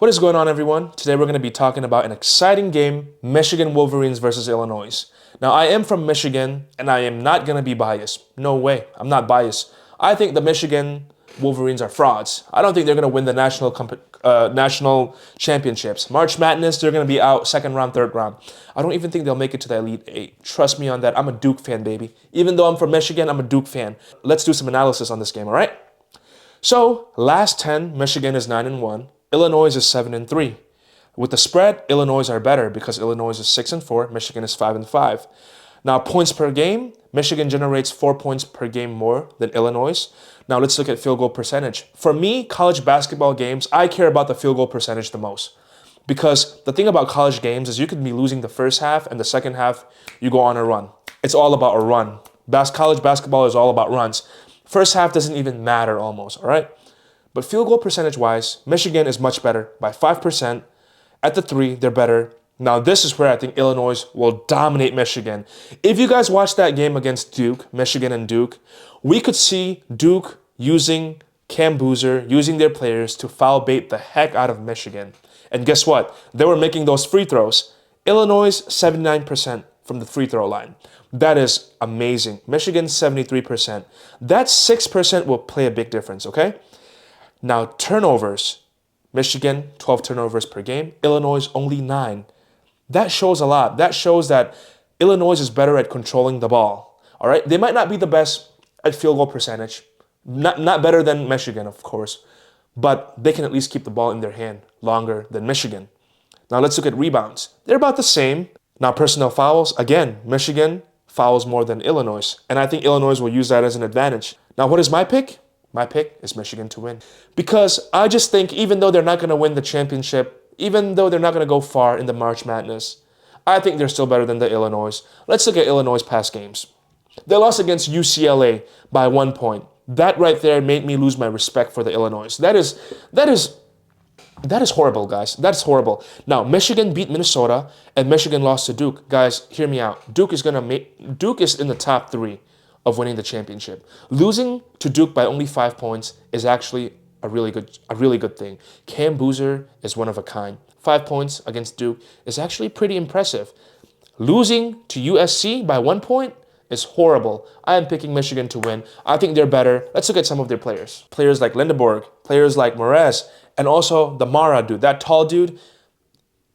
What is going on, everyone? Today we're going to be talking about an exciting game, Michigan Wolverines versus Illinois. Now, I am from Michigan, and I am not going to be biased. No way, I'm not biased. I think the Michigan Wolverines are frauds. I don't think they're going to win the national championships. March Madness, they're going to be out second round, third round. I don't even think they'll make it to the Elite Eight. Trust me on that. I'm a Duke fan, baby. Even though I'm from Michigan, I'm a Duke fan. Let's do some analysis on this game, all right? So, last 10, Michigan is 9-1. Illinois is 7-3. With the spread, Illinois are better because Illinois is 6-4, Michigan is 5-5. Now, points per game, Michigan generates 4 points per game more than Illinois. Now, let's look at field goal percentage. For me, college basketball games, I care about the field goal percentage the most. Because the thing about college games is you could be losing the first half and the second half, you go on a run. It's all about a run. College basketball is all about runs. First half doesn't even matter almost, all right? But field goal percentage-wise, Michigan is much better by 5%. At the 3, they're better. Now, this is where I think Illinois will dominate Michigan. If you guys watch that game against Duke, Michigan and Duke, we could see Duke using Cam Boozer, using their players to foul bait the heck out of Michigan. And guess what? They were making those free throws. Illinois, 79% from the free throw line. That is amazing. Michigan, 73%. That 6% will play a big difference, okay? Now, turnovers. Michigan, 12 turnovers per game. Illinois, only 9. That shows a lot. That shows that Illinois is better at controlling the ball. All right? They might not be the best at field goal percentage. Not better than Michigan, of course. But they can at least keep the ball in their hand longer than Michigan. Now, let's look at rebounds. They're about the same. Now, personnel fouls. Again, Michigan fouls more than Illinois. And I think Illinois will use that as an advantage. Now, what is my pick? My pick is Michigan to win. Because I just think even though they're not going to win the championship, even though they're not going to go far in the March Madness, I think they're still better than the Illinois. Let's look at Illinois' past games. They lost against UCLA by 1 point. That right there made me lose my respect for the Illinois. That is horrible, guys. That's horrible. Now, Michigan beat Minnesota and Michigan lost to Duke. Guys, hear me out. Duke is in the top 3 of winning the championship. Losing to Duke by only 5 points is actually a really good thing. Cam Boozer is one of a kind. 5 points against Duke is actually pretty impressive. Losing to USC by 1 point is horrible. I am picking Michigan to win. I think they're better. Let's look at some of their players. Players like Lindeborg, players like Morez, and also the Mara dude, that tall dude.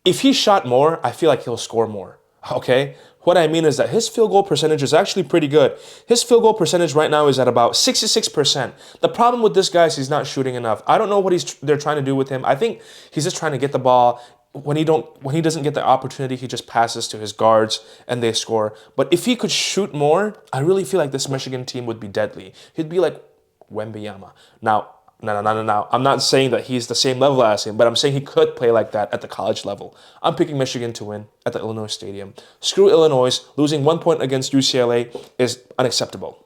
If he shot more, I feel like he'll score more, okay? What I mean is that his field goal percentage is actually pretty good. His field goal percentage right now is at about 66%. The problem with this guy is he's not shooting enough. I don't know what they're trying to do with him. I think he's just trying to get the ball. When he doesn't get the opportunity, he just passes to his guards and they score. But if he could shoot more, I really feel like this Michigan team would be deadly. He'd be like Wembanyama. Now, no. I'm not saying that he's the same level as him, but I'm saying he could play like that at the college level. I'm picking Michigan to win at the Illinois Stadium. Screw Illinois. Losing 1 point against UCLA is unacceptable.